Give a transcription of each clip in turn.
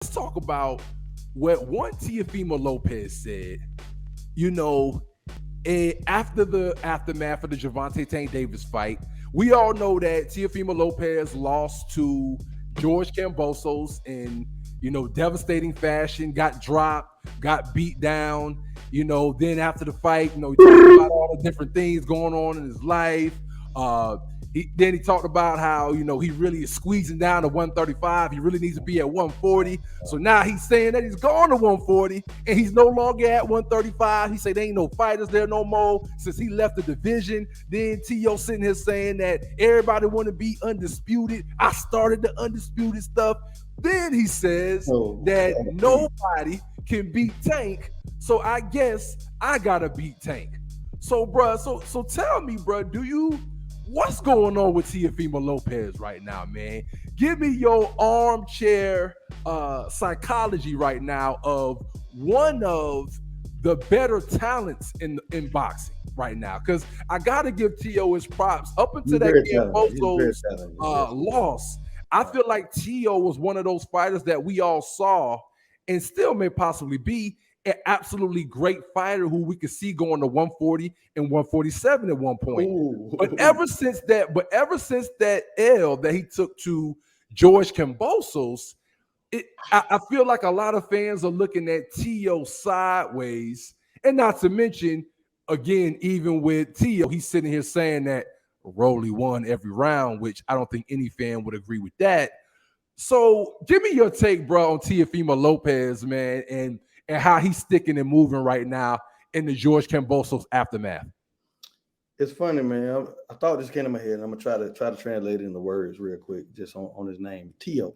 let's talk about what one Teofimo Lopez said. You know, after the aftermath of the Gervonta Tank Davis fight, we all know that Teofimo Lopez lost to George Kambosos in devastating fashion. Got dropped, got beat down. Then after the fight, he talked about all the different things going on in his life. Uh, then he talked about how he really is squeezing down to 135. He really needs to be at 140. So now he's saying that he's gone to 140 and he's no longer at 135. He said there ain't no fighters there no more since he left the division. Then T.O. sitting here saying that everybody want to be undisputed. I started the undisputed stuff. Then he says that nobody can beat Tank. So I guess I gotta beat Tank. So, bruh, so tell me, bruh, what's going on with Teofimo Lopez right now, man? Give me your armchair psychology right now of one of the better talents in boxing right now. Because I got to give T.O. his props. Up until that Kambosos loss, I feel like T.O. was one of those fighters that we all saw and still may possibly be an absolutely great fighter who we could see going to 140 and 147 at one point. Ooh. But ever since that L that he took to George Kambosos, I feel like a lot of fans are looking at T.O. sideways. And not to mention, again, even with T.O., he's sitting here saying that Rolly won every round, which I don't think any fan would agree with that. So give me your take, bro, on Teofimo Lopez, man, and how he's sticking and moving right now in the George Kambosos aftermath. It's funny, man. I thought this came to my head, and I'm gonna try to translate it into words real quick, just on his name, T.O.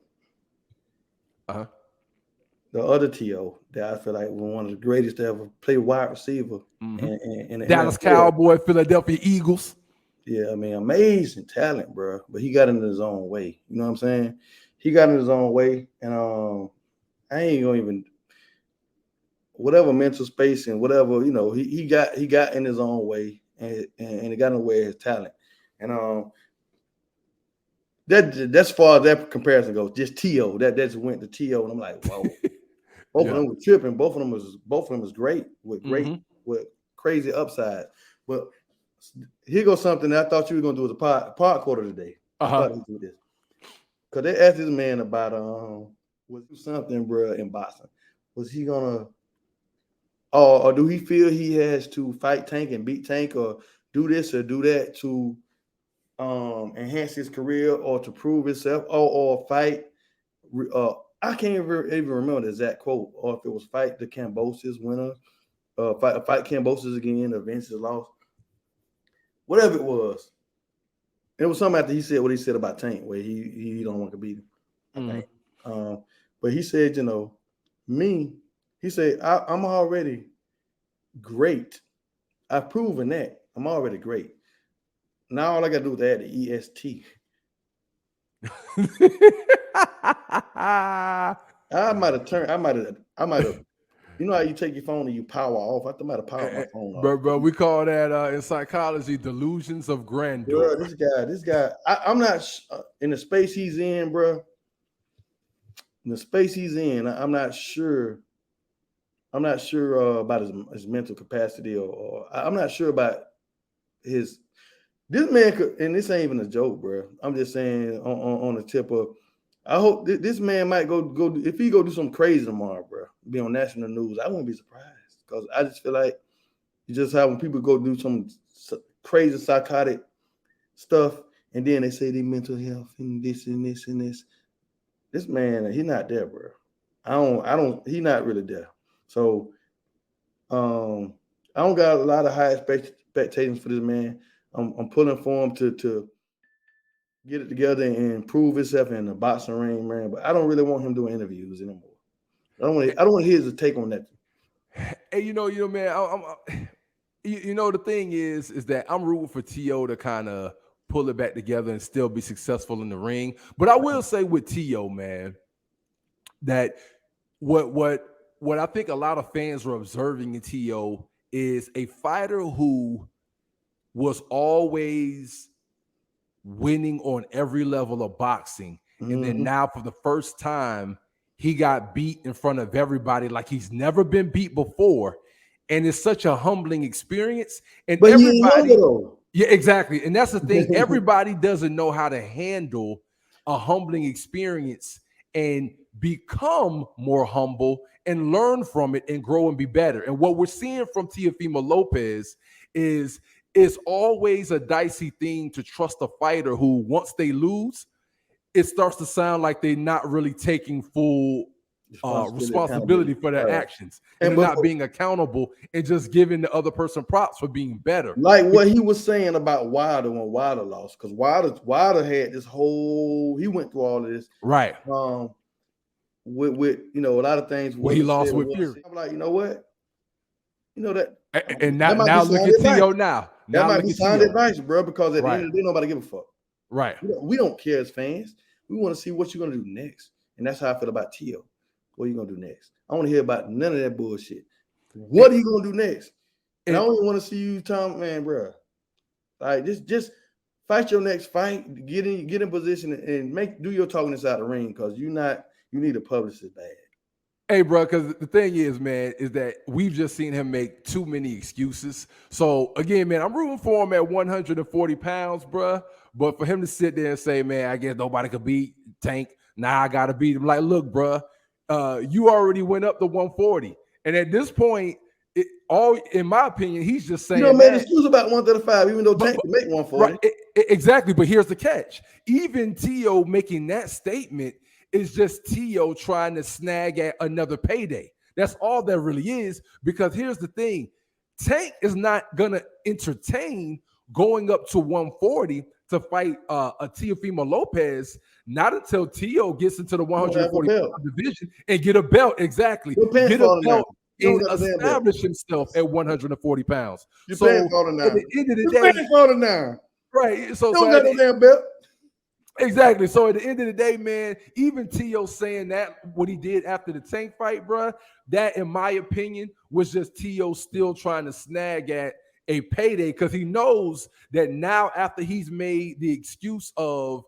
Uh-huh. The other T.O. that I feel like was one of the greatest to ever play wide receiver. In Dallas Cowboy, Philadelphia Eagles. Yeah, I mean, amazing talent, bro. But he got in his own way. You know what I'm saying? He got in his own way, and I ain't gonna even whatever mental space and whatever, he got in his own way, and he got in the way of his talent. And that's far as that comparison goes. Just T.O. that just went to T.O. and I'm like, whoa. Both of them were tripping. Both of them was great with with crazy upside. But here goes something that I thought you were gonna do as a pod quarter today. I thought you do this. Because they asked this man about was something, bro, in boxing. Was he gonna or do he feel he has to fight Tank and beat Tank, or do this or do that to enhance his career or to prove himself, or fight? I can't even remember the exact quote, or if it was fight the Kambosos winner, fight Kambosos again, or Vince's loss, whatever it was. It was something after he said what he said about Tank, where he don't want to beat him. I think. But he said, me. He said, I'm already great. I've proven that. I'm already great. Now all I got to do is add the EST. I might have. You know how you take your phone and you power off? I might have powered my phone off. Bro, we call that in psychology delusions of grandeur. Bro, this guy. I'm not in the space he's in, bro. In the space he's in, I'm not sure. I'm not sure about his mental capacity, or I'm not sure about his. This man could, and this ain't even a joke, bro. I'm just saying on the tip of. I hope this man might go if he go do something crazy tomorrow, bro. Be on national news. I wouldn't be surprised, because I just feel like you just have when people go do some crazy psychotic stuff, and then they say they mental health and this and this and this. This man, he's not there, bro. I don't. He's not really there. So, I don't got a lot of high expectations for this man. I'm pulling for him to get it together and prove himself in the boxing ring, man. But I don't really want him doing interviews anymore. I don't want to hear his take on that. Hey, man, the thing is that I'm rooting for T.O. to kind of pull it back together and still be successful in the ring. But I will say with T.O., man, that what I think a lot of fans are observing in T.O. is a fighter who was always winning on every level of boxing. And then now for the first time, he got beat in front of everybody like he's never been beat before. And it's such a humbling experience. And But everybody, yeah, exactly. And that's the thing. Everybody doesn't know how to handle a humbling experience and become more humble and learn from it and grow and be better. And what we're seeing from Teofimo Lopez is it's always a dicey thing to trust a fighter who, once they lose, it starts to sound like they're not really taking full responsibility for their actions, and they're not being accountable and just giving the other person props for being better. Like what he was saying about Wilder when Wilder lost, because Wilder had this whole, he went through all of this, right? With you know, a lot of things. Well, he lost with Fury. I'm like, you know what? You know that, and now look at Tio now. That might be sound advice, bro, because at the end of the day, nobody give a fuck. Right. We don't care as fans. We want to see what you're gonna do next, and that's how I feel about Tio. What are you gonna do next? I want to hear about none of that bullshit. What are you gonna do next? And I only want to see you, Tom, man, bro. Like just fight your next fight, get in position, and do your talking inside the ring, because you need a publicist bad. Hey, bro, because the thing is, man, is that we've just seen him make too many excuses. So again, man, I'm rooting for him at 140 pounds, bro. But for him to sit there and say, man, I guess nobody could beat Tank. Now I gotta beat him. Like, look, bro. You already went up to 140, and at this point, in my opinion, he's just saying. You don't make an excuse about 135, even though Tank can make 140. Right, exactly, but here's the catch: even Tio making that statement is just Tio trying to snag at another payday. That's all that really is. Because here's the thing: Tank is not gonna entertain going up to 140 to fight a Teofimo Lopez, not until Tio gets into the 140 division and get a belt. Exactly. Get a belt and establish himself at 140 pounds. So at the end of the day, right. So don't got no damn belt. Exactly. So at the end of the day, man, even Tio saying that, what he did after the Tank fight, bro, that, in my opinion, was just Tio still trying to snag at a payday, because he knows that now, after he's made the excuse of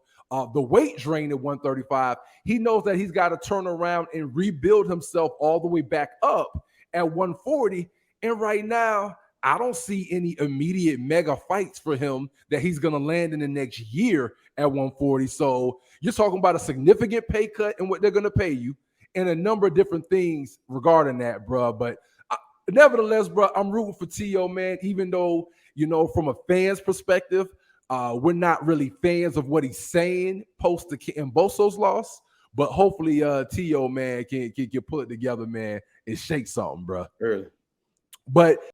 the weight drain at 135, he knows that he's got to turn around and rebuild himself all the way back up at 140. And right now, I don't see any immediate mega fights for him that he's going to land in the next year at 140. So you're talking about a significant pay cut and what they're going to pay you, and a number of different things regarding that, bro. But nevertheless, bro, I'm rooting for Tio, man, even though, you know, from a fan's perspective, we're not really fans of what he's saying post the Mboso's loss. But hopefully Tio, man, can pull it together, man, and shake something, bro. Early. But